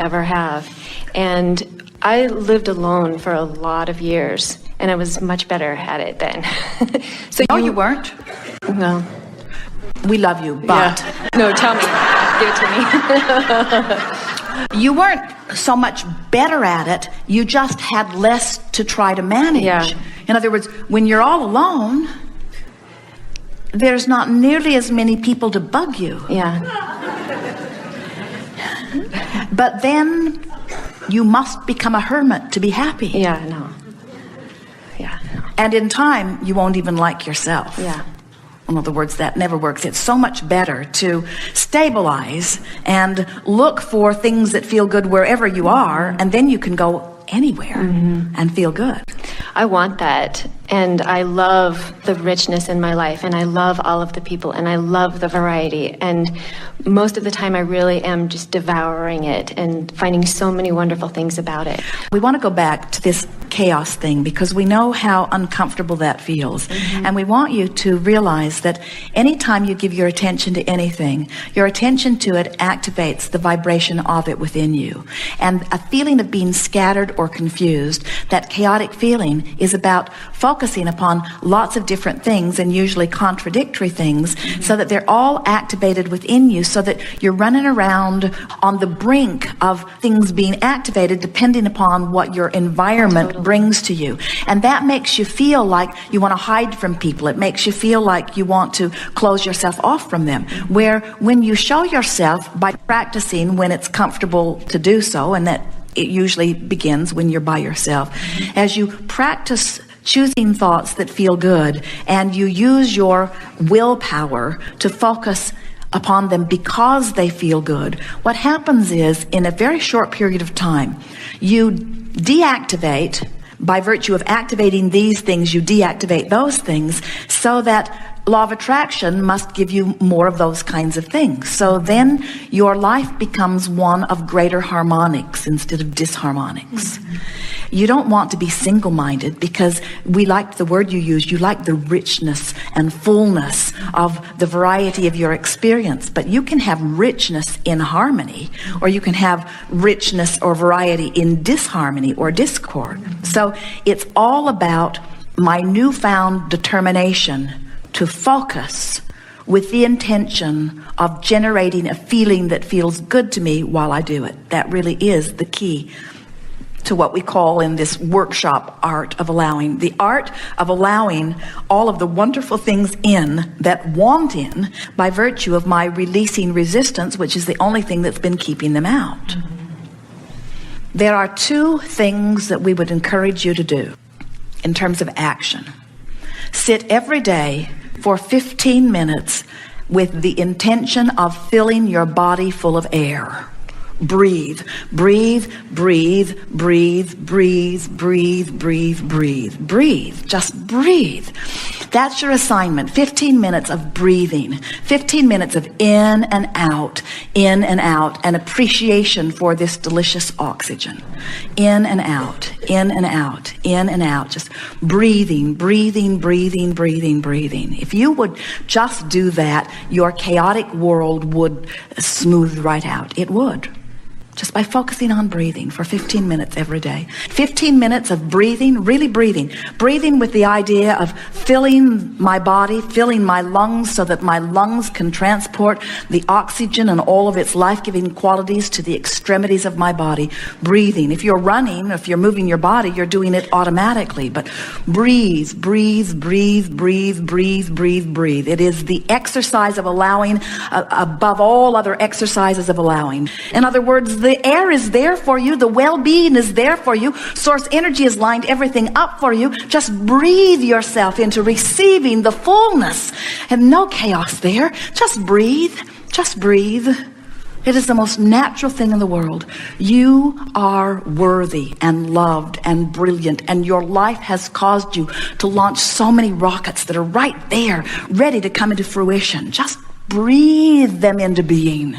ever have. And I lived alone for a lot of years, and I was much better at it then. So No, you weren't. No. We love you, but... Yeah. No, tell me. Give it to me. You weren't so much better at it, you just had less to try to manage. Yeah. In other words, when you're all alone, there's not nearly as many people to bug you. Yeah. But then you must become a hermit to be happy. Yeah, no. Yeah, no. And in time, you won't even like yourself. Yeah. In other words, that never works. It's so much better to stabilize and look for things that feel good wherever you are, and then you can go anywhere and feel good. I want that, and I love the richness in my life, and I love all of the people, and I love the variety, and most of the time I really am just devouring it and finding so many wonderful things about it. We want to go back to this chaos thing because we know how uncomfortable that feels, and we want you to realize that anytime you give your attention to anything, your attention to it activates the vibration of it within you, and a feeling of being scattered or confused, that chaotic feeling, is about focusing upon lots of different things and usually contradictory things so that they're all activated within you, so that you're running around on the brink of things being activated depending upon what your environment brings to you. And that makes you feel like you want to hide from people. It makes you feel like you want to close yourself off from them. Where when you show yourself by practicing when it's comfortable to do so, and that it usually begins when you're by yourself. As you practice choosing thoughts that feel good, and you use your willpower to focus upon them because they feel good, what happens is, in a very short period of time, you deactivate, by virtue of activating these things, you deactivate those things, so that law of attraction must give you more of those kinds of things. So then your life becomes one of greater harmonics instead of disharmonics. You don't want to be single-minded, because we liked the word you used. You like the richness and fullness of the variety of your experience. But you can have richness in harmony, or you can have richness or variety in disharmony or discord. So it's all about my newfound determination to focus with the intention of generating a feeling that feels good to me while I do it. That really is the key to what we call in this workshop art of allowing. The art of allowing all of the wonderful things in that want in by virtue of my releasing resistance, which is the only thing that's been keeping them out. There are two things that we would encourage you to do in terms of action. Sit every day for 15 minutes with the intention of filling your body full of air. Breathe, breathe, breathe, breathe, breathe, breathe, breathe, breathe, breathe. Just breathe. That's your assignment. 15 minutes of breathing. 15 minutes of in and out, and appreciation for this delicious oxygen. In and out, in and out, in and out. Just breathing, breathing, breathing, breathing, breathing. If you would just do that, your chaotic world would smooth right out. It would. Just by focusing on breathing for 15 minutes every day. 15 minutes of breathing, really breathing. Breathing with the idea of filling my body, filling my lungs so that my lungs can transport the oxygen and all of its life-giving qualities to the extremities of my body. Breathing. If you're running, if you're moving your body, you're doing it automatically. But breathe, breathe, breathe, breathe, breathe, breathe, breathe. It is the exercise of allowing above all other exercises of allowing. In other words, the air is there for you. The well-being is there for you. Source energy has lined everything up for you. Just breathe yourself into receiving the fullness and no chaos there. Just breathe. Just breathe. It is the most natural thing in the world. You are worthy and loved and brilliant, and your life has caused you to launch so many rockets that are right there, ready to come into fruition. Just breathe them into being.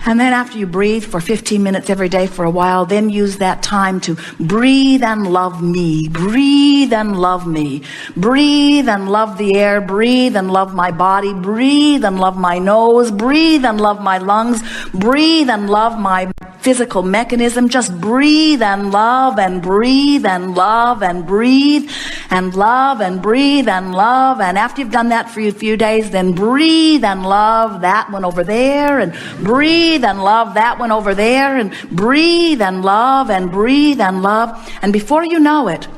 And then after you breathe for 15 minutes every day for a while, then use that time to breathe and love me. Breathe and love me. Breathe and love the air. Breathe and love my body. Breathe and love my nose. Breathe and love my lungs. Breathe and love my physical mechanism. Just breathe and love and breathe and love and breathe and love and breathe and love. And after you've done that for a few days, then breathe and love that one over there, and breathe and love that one over there, and breathe and love and breathe and love. And before you know it,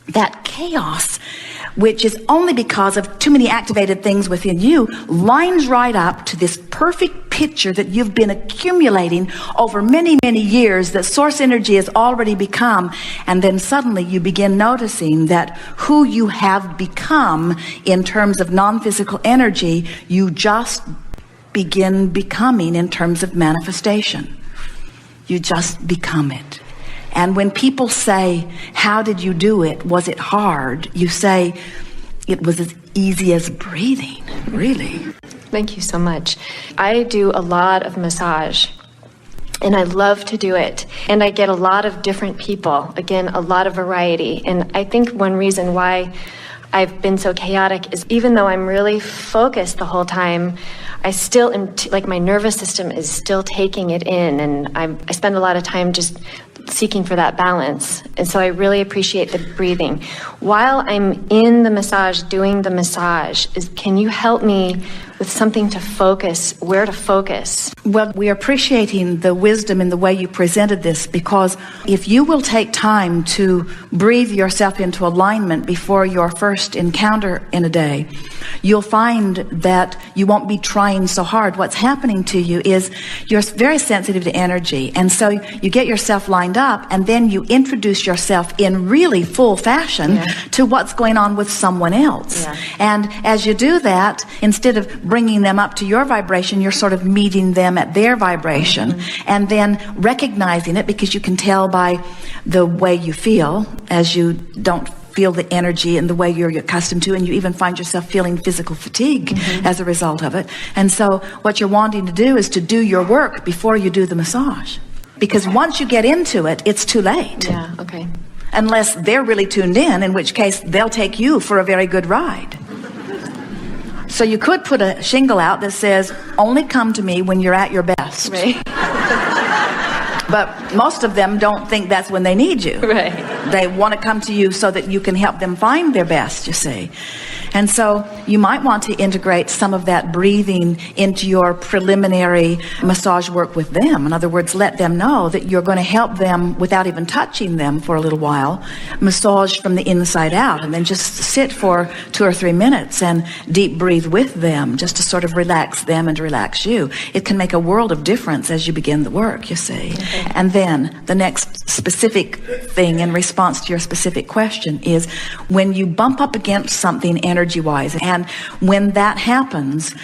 that chaos, which is only because of too many activated things within you, lines right up to this perfect picture that you've been accumulating over many, many years, that source energy has already become. And then suddenly you begin noticing that who you have become in terms of non-physical energy, you just begin becoming in terms of manifestation. You just become it. And when people say, how did you do it? Was it hard? You say, it was as easy as breathing, really. Thank you so much. I do a lot of massage, and I love to do it. And I get a lot of different people, again, a lot of variety. And I think one reason why I've been so chaotic is even though I'm really focused the whole time, I still am, like my nervous system is still taking it in, and I spend a lot of time just seeking for that balance. And so I really appreciate the breathing. While I'm in the massage, doing the massage, can you help me with something to focus, where to focus? Well, we're appreciating the wisdom in the way you presented this, because if you will take time to breathe yourself into alignment before your first encounter in a day, you'll find that you won't be trying so hard. What's happening to you is you're very sensitive to energy, and so you get yourself lined up, and then you introduce yourself in really full fashion to what's going on with someone else. And as you do that, instead of bringing them up to your vibration, you're sort of meeting them at their vibration, and then recognizing it, because you can tell by the way you feel as you don't feel the energy in the way you're accustomed to, and you even find yourself feeling physical fatigue as a result of it. And so what you're wanting to do is to do your work before you do the massage, because once you get into it, it's too late. Yeah, okay. Unless they're really tuned in which case they'll take you for a very good ride. So you could put a shingle out that says, only come to me when you're at your best. Right. But most of them don't think that's when they need you. Right. They want to come to you so that you can help them find their best, you see. And so you might want to integrate some of that breathing into your preliminary massage work with them. In other words, let them know that you're going to help them without even touching them for a little while, massage from the inside out, and then just sit for 2 or 3 minutes and deep breathe with them, just to sort of relax them and relax you. It can make a world of difference as you begin the work, you see. Okay. And then the next specific thing in response to your specific question is when you bump up against something energy-wise, and when that happens,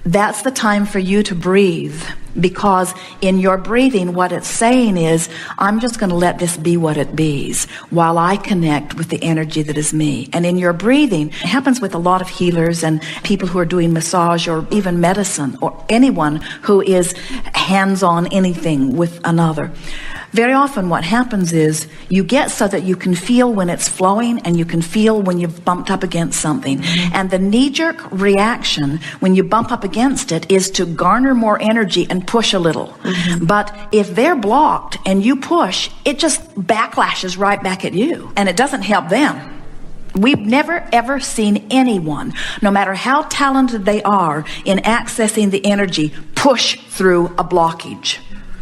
that's the time for you to breathe, because in your breathing, what it's saying is, I'm just going to let this be what it bees while I connect with the energy that is me. And in your breathing, it happens with a lot of healers and people who are doing massage or even medicine, or anyone who is hands-on anything with another. Very often what happens is you get so that you can feel when it's flowing, and you can feel when you've bumped up against something. And the knee-jerk reaction when you bump up against it is to garner more energy and push a little. But if they're blocked and you push, it just backlashes right back at you, and it doesn't help them. We've never ever seen anyone, no matter how talented they are in accessing the energy, push through a blockage.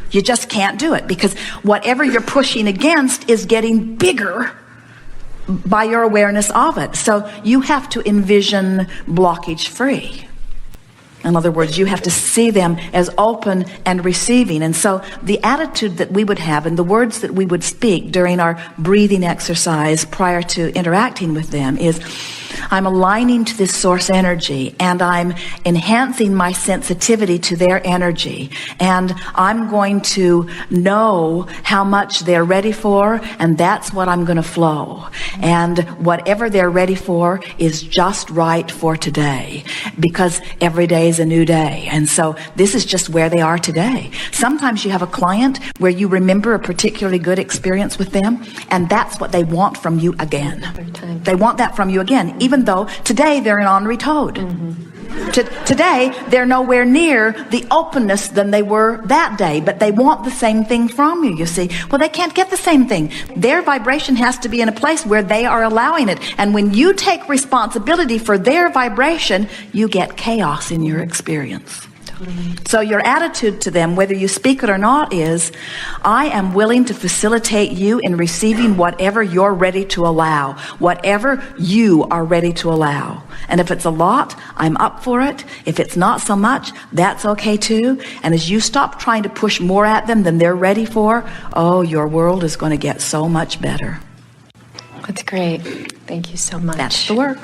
You just can't do it, because whatever you're pushing against is getting bigger by your awareness of it. So you have to envision blockage free. In other words, you have to see them as open and receiving. And so the attitude that we would have and the words that we would speak during our breathing exercise prior to interacting with them is, I'm aligning to this source energy, and I'm enhancing my sensitivity to their energy, and I'm going to know how much they're ready for, and that's what I'm going to flow. And whatever they're ready for is just right for today, because every day is a new day. And so this is just where they are today. Sometimes you have a client where you remember a particularly good experience with them, and that's what they want from you again. They want that from you again, even though today they're an ornery toad. Today, they're nowhere near the openness than they were that day, but they want the same thing from you, you see. Well, they can't get the same thing. Their vibration has to be in a place where they are allowing it. And when you take responsibility for their vibration, you get chaos in your experience. So your attitude to them, whether you speak it or not, is, I am willing to facilitate you in receiving whatever you're ready to allow, whatever you are ready to allow. And if it's a lot, I'm up for it. If it's not so much, that's okay too. And as you stop trying to push more at them than they're ready for, oh, your world is going to get so much better. That's great. Thank you so much. That's the work.